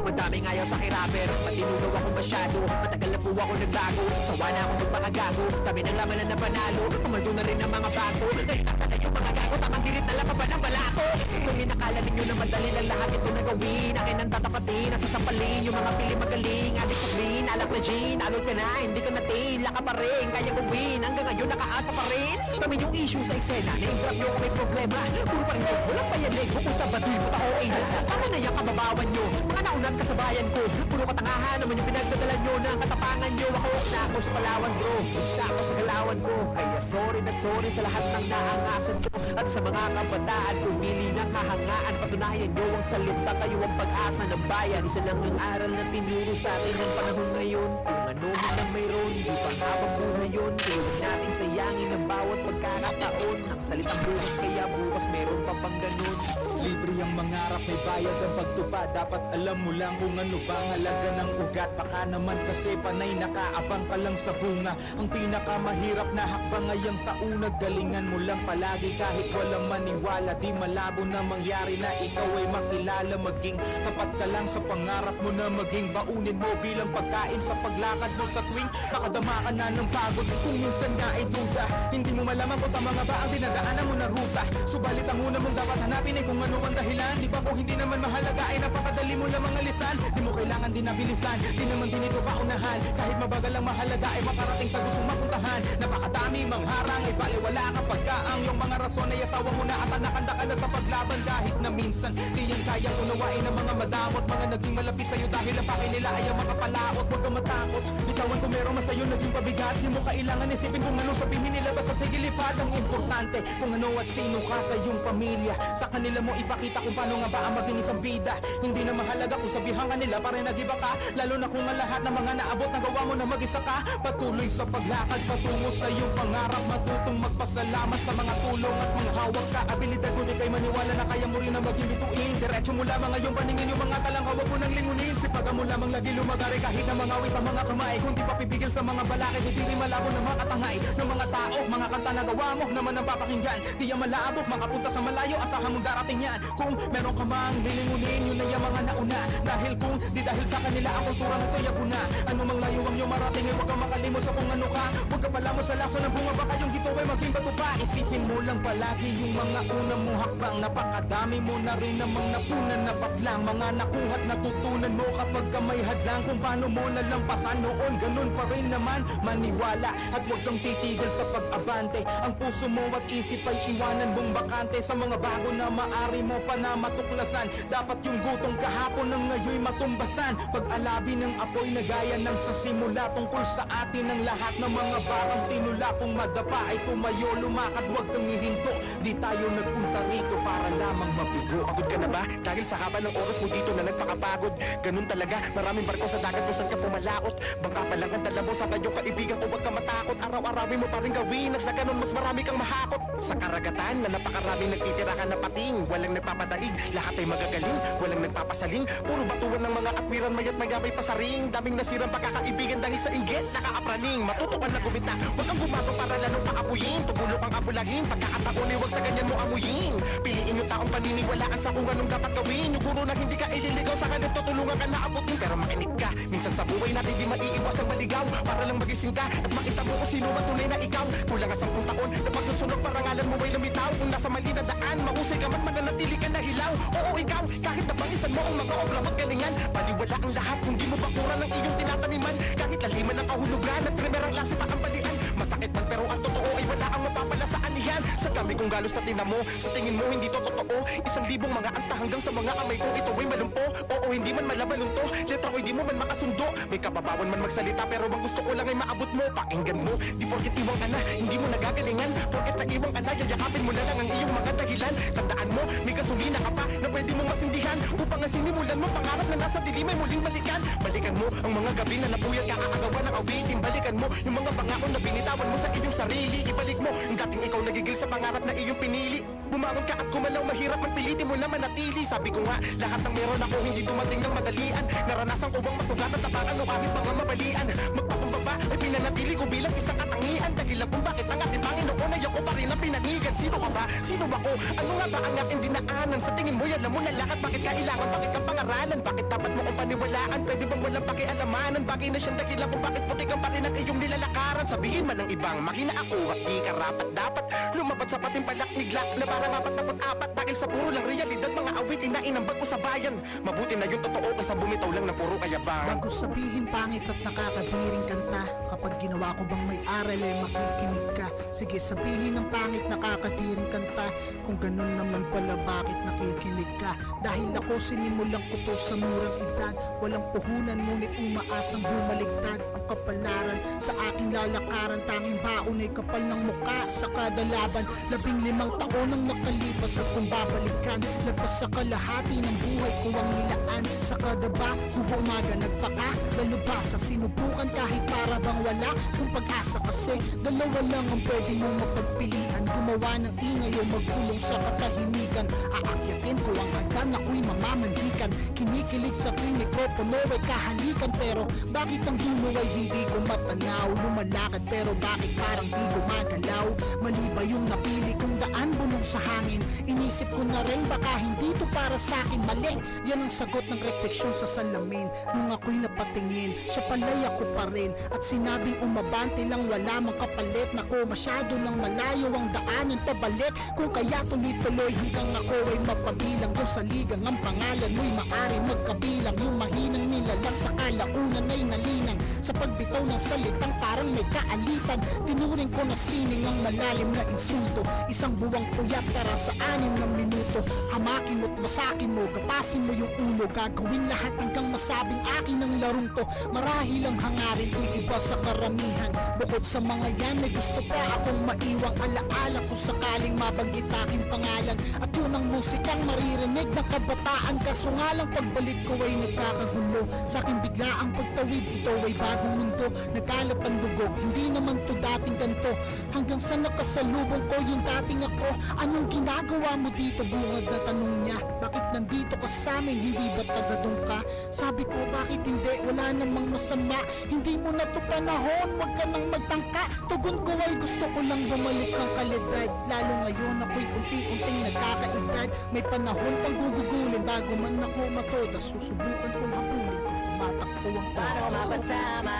E: Madaming ayaw sa kirapper, matinugaw ako masyado. Matagal na po ako nagbago, sawa na ako magpakagago. Kami ng laman na napanalo, pumaldo na rin ang mga bago. Nagkasa na yung mga gago, tamang dirit na lang pa ng balato. Kung inakala ninyo na madali lang lahat ito na gawin, akin ang tatapatin, nasasampalin yung mga pili magaling. Adik sa green, alak na gin, alol ka na, hindi ka natin, laka pa rin, kaya gawin. Hanggang ngayon nakaasa pa rin. Kami yung issue sa eksena, name-drop nyo kung may problema. Puro pa rin ko, walang payanig, bukod sa badi mo tao ay tama na yung kababawan nyo, mga naunat kasabayan ko. Puro katangahan naman yung pinagdadala nyo ng katapangan nyo. Ako na ako sa Palawan bro, gusto ako sa galawan ko. Kaya sorry na sorry sa lahat ng naangasan ko. At sa mga kabataan, pumili ng kahangaan. Patunayan nyo ang salita, kayo ang pag-asa ng bayan. Isa lang ang aral na tinuro sa atin ng panahon ngayon. Kung ano man ang mayroon, di pa habang buhay yun. Kaya huwag nating sayangin ang bawat pagkakataon. Ang salitang bukas kaya bukas meron pa pang ganun.
F: Libre ang mangarap, may bayad ang pagtupad. Dapat alam mo lang kung ano bang halaga ng ugat. Baka naman kasi panay nakaabang ka lang sa bunga. Ang pinakamahirap na hakbang ngayang sa unag. Galingan mo lang palagi kahit walang maniwala. Di malabo na mangyari na ikaw ay makilala. Maging tapat ka lang sa pangarap mo na maging baunin mo bilang pagkain sa paglakad mo sa tuwing makadama ka na ng pagod. Kung minsan nga ay duda, hindi mo malaman kung tama nga ba ang dinadaanan mo na ruta. Subalit ang una mong dapat hanapin ay kung ano ang dahilan. Di ba kung hindi naman mahalaga ay napakadali mo lamang alisan. Di mo kailangan din nabilisan, di naman din ito paunahan. Kahit mabagal ang mahalaga ay makarating sa gustong mapuntahan. Napakadami mang harang ay baliwala kapag ka ang iyong mga rason ay asawa mo na at nakanda ka na sa paglaban. Kahit na minsan di yan kayang unawain ng mga madamot, mga naging malapit sa'yo dahil ang pake nila ay ang makapalaot. Huwag kang matakot, bitawan kung meron man sa'yo naging pabigat. Di mo kailangan isipin kung ano sabihin nila, basta sige lipad. Ang importante kung ano at sino ka sa iyong pamilya. Sa kanila mo ipakita kung paano nga ba ang maging isang bida. Hindi na mahalaga kung sabihan ka nila para nag-iba ka. Lalo na kung ang lahat ng mga naabot nagawa mo na mag-isa ka. Patuloy sa paglakad patungo sa iyong pangarap. Matutong magpasalamat sa mga tulong at mga hawak sa abilidad mo. Di kay maniwala na kaya mo rin na maging bituin. Diretso mo lamang ngayong paningin yung mga talang hawak mo nang lingunin. Sipagan mo lamang lagi lumagari kahit na mga awit ang mga kamay. Kung di pa pipigil sa mga balakid, hindi rin malabo ng mga katangay ng mga tao. Mga kanta na gawa mo naman ang papakinggan. Di yan malabok, makapunta sa malayo, asahan mong darating yan. Kung meron ka mang lilingunin, yun na yung mga nauna. Dahil kung di dahil sa kanila ang kultura nito yabuna. Ano mang layo ang iyong marating ay huwag kang makalimot sa kung ano ka. Huwag ka pala mo sa lasa ng bunga, baka yung gito ay maging bato pa. Isipin mo lang palagi yung mga una mo hakbang. Napakadami mo na rin namang napunan na baklang. Mga nakuha't natutunan mo kapag ka may hadlang. Kung paano mo nalampasan noon, ganun pa rin naman. Maniwala at huwag kang titigil sa pag-abante. Ang puso mo at isip ay iwanan mong bakante. Sa mga bago na maari mo pa na matuklasan. Dapat yung gutong kahapon ng ngayon matumbasan. Pag-alabi ng apoy na gaya ng sa simula. Tungkol sa atin ang lahat ng mga barang tinula. Kung madapa ay tumayo, lumakad, huwag kang hihinto. Di tayo nagpunta rito para lamang mabigo.
C: Pagod ka na ba? Dahil sa haba ng oras mo dito na nagpakapagod. Ganun talaga, maraming barko sa dagat kung saan ka pumalaot. Bangka pa lang ang dala mo sa tayong kaibigan ko, huwag ka matakot. Araw-arawin mo pa rin gawin, nang sa ganun mas marami kang mahakot. Sa karagatan na napakaraming nagtitira ka na pating. Walang nagpapadaig, lahat ay magagaling. Walang nagpapasaling, puro batuan ng mga atwiran. Mayat maya may pasaring, daming nasirang pagkakaibigan dahil sa inggit. Nakakapraning, matutukan na gumita. Huwag kang gumato para lalong paapuyin. Tumulo kang abulahin, pagkakataon ay huwag sa ganyan mo amuyin. Piliin yung taong paniniwalaan sa kung anong dapat gawin. Yung guro na hindi ka ililigaw sa kanil, tutulungan ka na abutin. Pero makinig ka, minsan sa buhay natin di maiiwas ang maligaw. Para lang magising ka at makita mo kung sino man tunay na ikaw. Kulang ang 10 taon na pagsusunog parangalan mo ay lumitaw. Kung nasa mali na daan, mahusay ka man, mananatili ka na hilaw. Oo ikaw, kahit napangisan mo ang mga obra at galingan. Baliwala ang lahat kung di mo bakura ng iyong tinataniman. Kahit laliman ang kahulugan at primerang klase pa ang balian. Masakit man pero ang totoo ay wala ang mapapala sa anihan. Sa dami kong galos na tinan mo, sa tingin mo hindi to totoo. 1,000 mga anta hanggang sa mga kamay kong ito ay malumpo. Oo hindi man malabalunto, letra ko hindi mo man makasundo. May kababawan man magsalita pero ang gusto ko lang ay maabot mo. Pakinggan mo, di porket iwang ana, hindi mo nagagalingan. Porket na iwang ana, yayakapin mo na lang ang iyong mga dahilan. Tandaan mo, may gasolina ka pa na pwede mong masindihan. Upang ang sinimulan mo, pangarap na nasa dilim ay muling balikan. Balikan mo ang mga gabi na napuyat kakaagawa ng awitin. Balikan mo yung mga pangako na binitawan mo sa iyong sarili. Ibalik mo yung dating ikaw nagigil sa pangarap na iyong pinili. Bumangon ka at kumalaw, mahirap man pilitin mo na manatili. Sabi ko nga, lahat ng meron ako hindi dumating ng madalian. Naranasan ko bang masugat at tapakan o kahit mga mabalian. Magpakumbaba ay pinanatili ko bilang isang katangian. Dahilan kung bakit ang ating Panginoon ay ako pa rin ang pinanigan. Sino ka ba? Sino ako? Ano nga ba ang aking dinaanan? Sa tingin mo, alam mo na lahat. Bakit kailangan? Bakit kang pangaralan? Bakit dapat mo kong paniwalaan? Pwede bang walang pakialamanan? Bagay na siyang dahilan kung bakit putik ang pa rin ang iyong nilalakaran. Sabihin man ng ibang makina ako at di karapat dapat lumapat sa pating palakniglak na parang 44 dahil sa puro lang realidad. Mga awit inainambag ko sa bayan. Mabuti na yung totoo kaysa bumitaw lang ng puro kayabang.
G: Bago sabihin pangit at nakakadiring kanta, kapag ginawa ko bang may aral ay makikinig ka. Sige sabihin ng pangit nakakadiring kanta, kung ganun naman pala bakit nakikinig ka. Dahil ako sinimulang ko to sa murang edad, walang puhunan ngunit umaasang bumaligtad. Ang kapalaran sa aking lalakaran, tanging baon ay kapal ng muka sa kada laban. 15 taon ang nakalipas at kung babalikan, lagpas sa kalahati ng buhay ko ang nilaan. daan sa kadaba, kung umaga nagpaka balubasa, sinubukan kahit para bang wala kung pag-asa kasi dalawa lang ang pwede mong mapagpilian, gumawa ng ingay o magkulong sa katahimikan. Aakyatin ko ang hagdan, ako'y mamamandikan, kinikilig sa tuwing mikropono ay kahalikan, pero bakit ang dulo ay hindi ko matanaw? Lumalakad pero bakit parang di gumagalaw? Mali ba yung napili kong daan, bulong sa hangin? Inisip ko na rin baka hindi to para sa akin. Mali, yan ang sagot ng refleksyon sa salamin. Nung ako'y napatingin, siya pala'y ako pa rin, at sinabing umabante lang wala mang kapalit. Nako, masyado nang malayo ang daanan pabalik, kung kaya tuloy-tuloy hanggang ako ay mapabilang. Doon sa ligang ang pangalan mo'y maari magkabilang. Yung mahinang nilalang sa kalaunan ay nalinang, sa pagbitaw ng salitang parang may kaalitan. Tinuring ko na sining ang malalim na insulto, isang buwang puyat para sa 6 na minuto. Hamakin mo't masakin mo, gapasin mo yung ulo, gagawin lahat hanggang masabing akin ang larong to. Marahil ang hangarin ko'y iba sa karamihan, bukod sa mga yan may gusto pa akong maiwang alaala kung sakaling mabanggit aking pangalan. At yun ang musikang maririnig ng kabataan, kaso nga lang pagbalik ko ay nagkakagulo. Sa akin bigla ang pagtawid, ito ay bagong mundo, nagkalat ang dugo, hindi naman to dating ganto. Hanggang sa nakasalubong ko yung dating ako, anong ginagawa mo dito? Bungad na tanong niya, bakit nandito ka sa amin, hindi ba tagadong ka? Sabi ko bakit hindi, wala namang masama, hindi mo na to panahon, wag ka nang magtangka. Tugon ko ay gusto ko lang bumalik ang kalidad, lalo ngayon ako'y unti-unting nagkakaedad. May panahon pang gugugulin bago man ako matoda, susubukan kong habulin kung tumatakbo ang
A: Paano
G: oras.
A: mapasama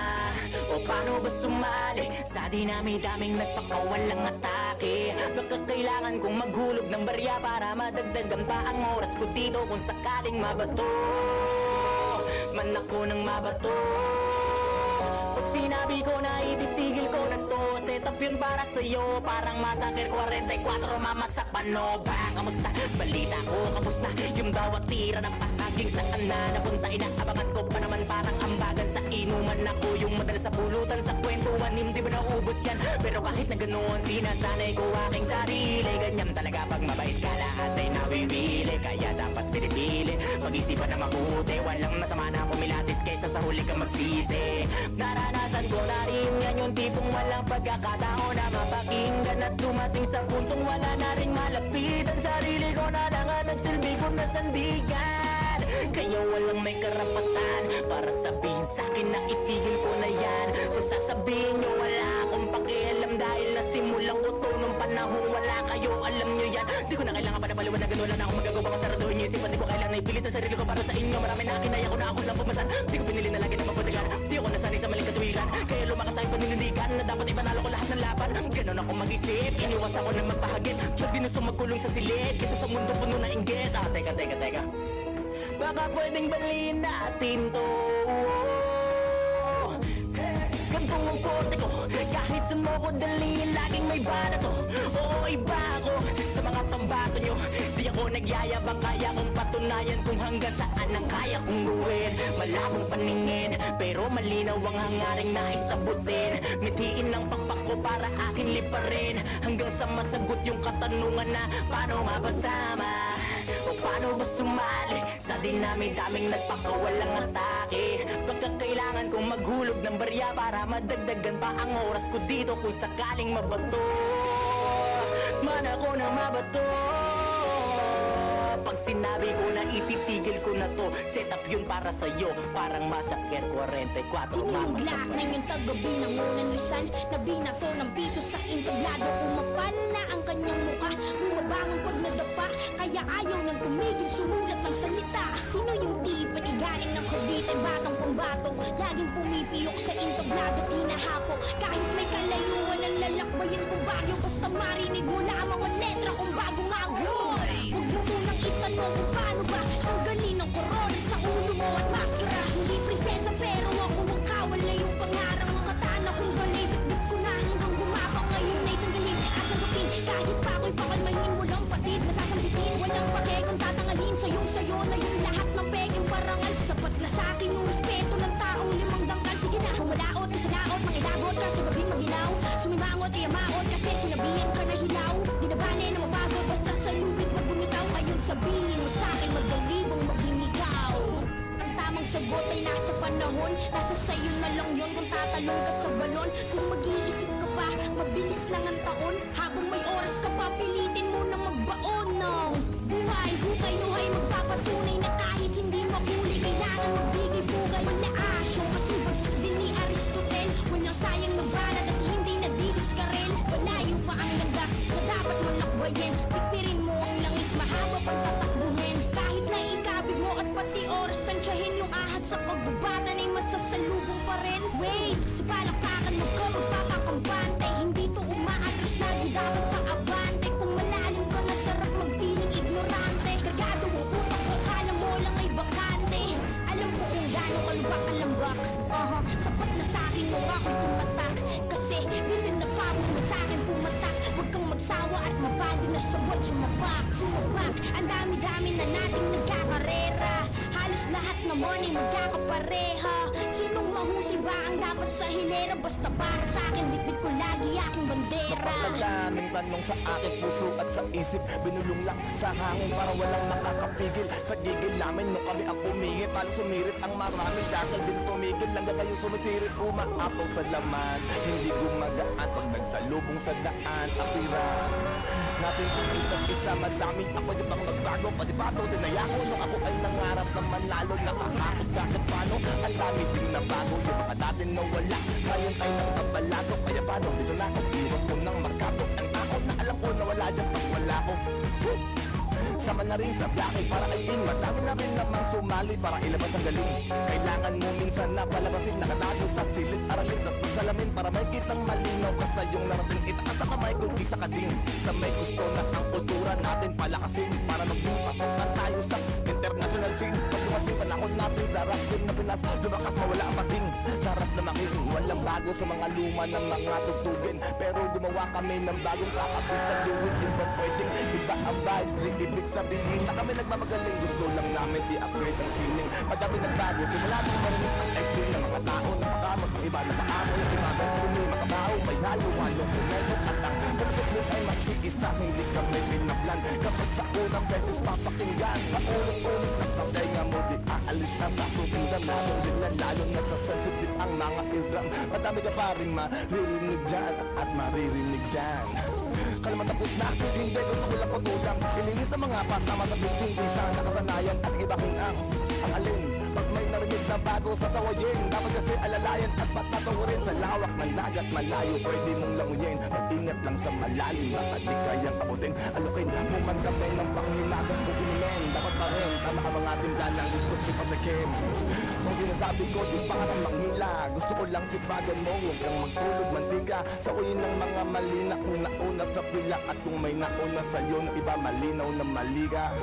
A: o paano ba sumali sa dinami-daming nagpakawalang atake? Baka kailangan kong maghulog ng barya para madagdagan pa ang oras ko dito, kung sakaling mabato man ako ng mabato. Pag sinabi ko na ititigil ko na to, set up yun para sa'yo, parang Massacre 44, Mama sa Panoba. Kamusta? Balita ko, kamusta? Yung bawat tira ng pahaging saan na napunta, inaabangan ko pa naman parang ambagan sa inuman. Ako yung madalas sa pulutan sa kwentuhan, hindi ba naubos yan? Pero kahit na ganoon, sinasanay ko aking sarili. Ganyan talaga pag mabait ka, lahat ay nawiwili, kaya dapat pinipili, pag-isipan na mabuti. Walang masama na kumilatis kaysa sa huli ka magsisi. Naranasan ko na rin yan, yung tipong walang pagkakataon na mapakinggan, at dumating sa puntong wala na rin malapitan. Sarili ko na lang ang nagsilbi ko na sandigan, kaya walang may karapatan para sabihin sa'kin na itigil ko na yan. So sasabihin nyo wala akong pakialam, dahil nasimulan ko to nung panahong wala kayo, alam nyo yan. Di ko na kailangan pa na paliwanagan, wala na akong magagawa kung saraduhin nyo isipan. Di ko kailangan ipilit ang sarili ko para sa inyo. Marami na kinaya ko na ako lang pumasan, di ko pinili na lagi na mapadagan. Di ako nasanay sa maling katuwigan, kaya lumakas aking paninindigan na dapat ipanalo ko lahat ng laban. Ganon ako mag-isip, iniwas ako na magpahagit, mas ginusto magkulong sa silid kaysa sa mundo puno na inggit. Teka baka pwedeng baliin natin to. Gantong ang kote ko, kahit saan mo ko dalhin, laging may bala to. Oo, iba ako sa mga pambato nyo, di ako nagyayabang, kaya kong patunayan kung hanggang saan ang kaya kong gawin. Malabong paningin, pero malinaw ang hangaring naisabutin. Mithiin ang pakpak ko para akin liparin, hanggang sa masagot yung katanungan na paano mapasama o paano ba sumali sa dinami-daming nagpakawalang atake. Baka kailangan kong maghulog ng barya para madagdagan pa ang oras ko dito, kung sakaling mabato man ako na mabato. Pag sinabi ko na ititigil ko na to, set up yun para sa'yo, parang Massacre 44, Mama sa
H: Sinulak na yung tagabi ng unang lisan, nabinato ng piso sa entablado, umapal na ang kanyang muka, bumabangon pag nadapa, kaya ayaw niyang tumigil sumulat ng salita. Sino yung di panigaling ng Cavite, batang pambato, laging pumipiyok sa entablado, tinahapo, kahit may kalayuan ang lalakbayin kong baryo, basta marinig mo lamang ang letra kung bago magulo. Huwag mo munang itanong kung paano ba tanggalin ang korona sa ulo mo at maskara. Hindi prinsesa pero ako ang kawal na yung pangarang, ang katana kong galing, bitbit ko na hanggang gumapang. Ngayon ay tanggalin at tanggapin, kahit pa ako'y pakalmahin, walang patid na sasambitin. Walang pake kung tatangalin, sayo na yung lahat ng peking parangal. Sapat na sa'kin yung respeto ng taong limang dangkal. Sige na, humalaot ka sa laot, mangilabot ka sa gabing maginaw. Sumimangot, iyamaot kasi sinabihan ka na hilaw. Di na bale na mapagod, basta sa lubid wag bumitaw. Ngayon sabihin mo sa sagot ay nasa panahon. Nasa sayo na lang yon kung tatalon ka sa balon. Kung mag-iisip ka pa, mabilis lang ang taon. Habang may oras ka pa, pilitin mo na magbaon ng buhay. Hukay-nuhay magpapatunay na kahit hindi mahuli, kailangan magbigay-bugay. Malaasyo, kasubagsik din ni Aristotel. Walang sayang na balat at hindi nadidiskarel. Malayo pa ang landas na dapat mo nakbayin. Pipirin mo ang langis, mahaba pang tatakbuhin. Kahit na ikabig mo at pati oras tansyahin, yung ahas sa pagbabatan ay masasalubong pa rin. Wait, sa palakpakan mo ka magpapakampante. Hindi to umaatras, lagi dapat paabante. Kung malalim ka na sarap magpiling ignorante. Kargado ang utak ko, kala mo lang ay bakante. Alam ko kung gaano kalubak ang lambak. Sapat na sa'kin nung ako'y tumatak. Kasi bitin na pawis mo sa'kin pumatak. Huwag kang magsawa at mapagod na sabot. Sumapak, sumapak. Ang dami-dami na nating nagkakarera. Halos lahat naman ay magkakapareha. Sinong mahusay ba ang dapat sa hilera? Basta para sa'kin, bitbit ko lagi aking bandera.
I: Napakalaning tanong sa aking puso at sa isip. Binulong lang sa hangin para walang makakapigil. Sa gigil namin nung kami ang pumingit. Halos sumirit ang marami dahil din tumigil. Hanggang ngayon sumisirit, umaapaw sa laman. Hindi gumagaan pag nagsalubong sa daan. Apiran natin kung isa't isa, madaming ako di bang magbago. Pati-bato din ay ako nung ako ay nangarap na manalo. Nakakakot kahit paano, ang dami ding nabago. Yung mga dati na wala, ngayon ay nang nabalago. Kaya paano dito na ako, iwan ko ng markado. Ang takot na alam ko na wala dyan pag wala ko. Sama na rin sa blackie para ay in. Madami na rin namang sumali para ilabas ang galing. Kailangan mo minsan na palabasin, nakatago sa silid. Aralin, tas pagsalamin para may kitang malinaw ka sa iyong narating. Itaas sa kamay kung isa ka din. Sa may gusto na ang kultura natin palakasin. Para maging pasok na tayo sa international scene. Pag dumating panahon natin sa rap din na Pinas, lumakas mawala ang pating. Sarap na making walang bago sa mga luma ng mga tugtugin. Pero gumawa kami ng bagong kakabis sa luwid. Yung ba pwedeng iba ang vibes, di ibig sabihin na kami nagmamagaling. Gusto lang namin i-upgrade ang sining. Madami nagbago, simula nang marinig ang explain ng mga tao. Napakamag ng iba na paamo. Yung iba best mo may makabaho. May halo-halong kumento at ang pagkaklit ay mas iisa. Hindi kami pinaplan kapag sa unang beses papakinggan. Paulit-ulit na sa tenga mo, di aalis na nasusundan. Nasundin na lalo na sa sensitive ang mga eardrum. Madami ka pa rin maririnig dyan at maririnig dyan. Kalaman tapos na, hindi gusto ko lang patulang. Ilingis sa mga patama sa bit, hindi sa nakasanayan at ibahin ang alin. Pag may narinig na bago sasawayin, dapat kasi alalayan at patatawarin. Sa lawak ng dagat malayo, pwede mong languyin. Mag-ingat lang sa malalim, baka di kayang abutin. Alukin mo man kami ng panghinagas mo inumin. Dapat pa rin, tama ang mga timpla ng gusto ipatikim. Kung sinasabi ko, di pa ka nang manghila. Gusto ko lang sipagan mo, huwag kang magtulog mantika. Sawayin ng mga mali na kung nauna sa pila. At kung may nauna sa'yo na iba, malinaw na maliga.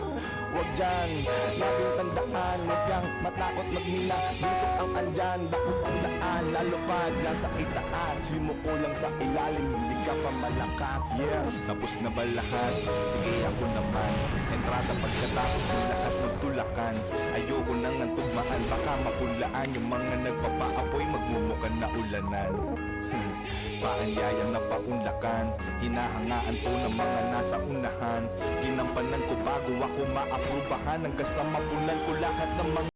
I: Huwag dyan, laging tandaan. Huwag kang matakot magmila. Dito ang andyan, bakit ang daan. Lalo pag nasa itaas, yumuko lang sa ilalim. Hindi ka pa malakas, yeah.
F: Tapos na ba lahat? Sige ako naman. Entrada pagkatapos ng lahat magtulakan. Ayoko nang antugmaan, baka mapulaan. Yung mga nagpapaapoy magmumukan na ulanan. Paanyayang na paunlakan. Hinahangaan to ng mga nasa unahan. Ginampanan ko bago ako maaprubahan. Hanggang sa mapunan ko lahat ng mga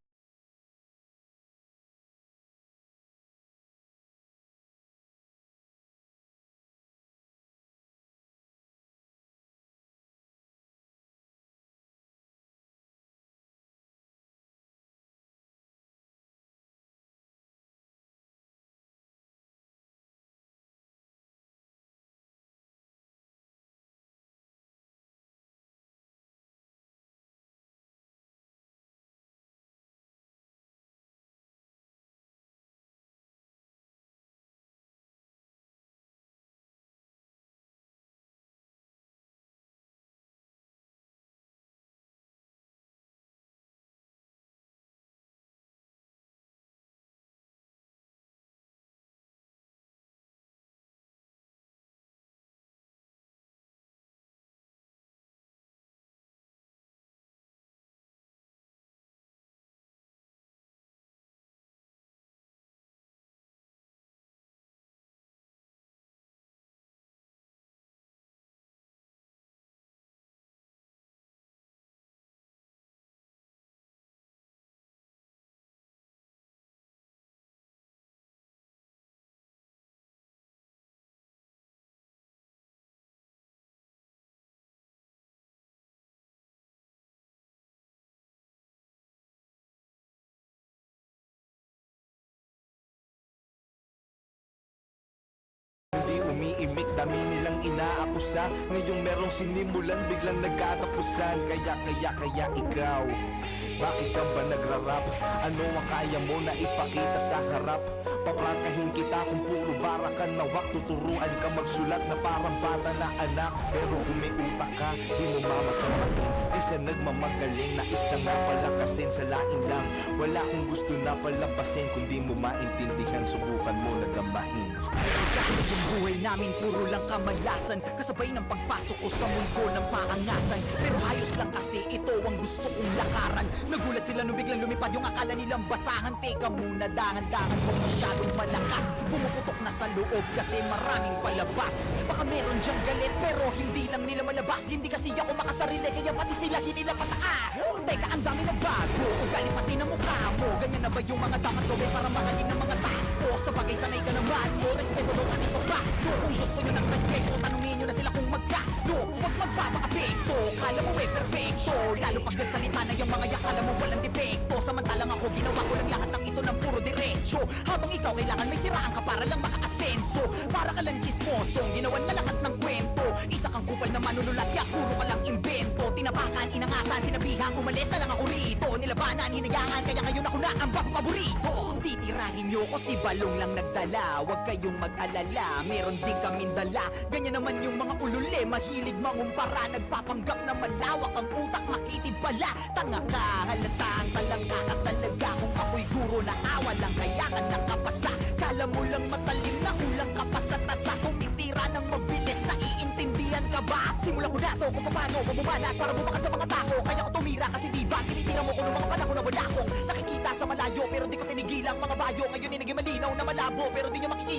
I: Dami nilang inaakusa, ngayong merong sinimulan, biglang nagkatapusan. Kaya ikaw, bakit ka ba nagrarap? Ano ang kaya mo na ipakita sa harap? Paprangkahin kita kung puro bara ka nawak. Tuturuan ka magsulat na parang bata na anak. Pero kung may utak ka, di mo mamasamain. Di sa nagmamagaling, nais ka na palakasin. Sa lain lang, wala kong gusto na palampasin. Kung di mo maintindihan, subukan mo na gamahin.
E: Dahil yung buhay namin puro lang kamalasan, kasabay ng pagpasok ko sa mundo ng paangasan. Pero ayos lang kasi ito ang gusto kong lakaran. Nagulat sila nung biglang lumipad yung akala nilang basahan. Teka muna, dangan-dangan mo masyadong malakas. Pumuputok na sa loob kasi maraming palabas. Baka meron dyang galit pero hindi lang nila malabas. Hindi kasi ako makasarili kaya pati sila hinila pataas. Teka, ang dami na bago, ugali pati na mukha mo. Ganyan na ba yung mga dapat gawin para mahalin ng mga tao? Sa bagay sanay ka naman mo, respeto doon ating pabago. Kung gusto nyo ng respeto, tanungin nyo na sila kung magkano. Huwag magpapakapekto, kala mo perfecto. Lalo pag nagsalita na yung mga yakala mo walang depekto. Samantalang ako, ginawa ko lang lahat ng ito ng puro diretso. Habang ikaw kailangan may siraan ka para lang makaasenso. Para ka lang chismosong, ginawan na lahat ng kwento. Isa kang kupal na manunulat, ya puro ka lang imbento. Tinapakan, inangasan, sinabihan, umalis na lang ako rito. Nilabanan, hinayaan, kaya ngayon ako na ang paborito. Titirahin nyo ko si Balong lang nagdala. Huwag kayong mag-alala, meron din kaming dala. Ganyan naman yung mga ulule, mahilig mangumpara. Nagpapanggap na malawak ang utak, makitid pala. Tanga ka, halatang talangka ka talaga. Kung ako'y guro na awa lang, kaya ka nakapasa. Kala mo lang matalim na kulang ka pa sa tasa. Tumitira ng mabilis, naiintindihan ka ba? Simula ko na to kung paano bumanat para bumakas sa mga tako. Kaya ko tumira kasi diba tinitira mo ko noong mga panahon na wala akong nakikita sa malayo. Pero di ko tinigilang mga bayo. Ngayon ay naging malinaw na malabo pero di nyo makikita.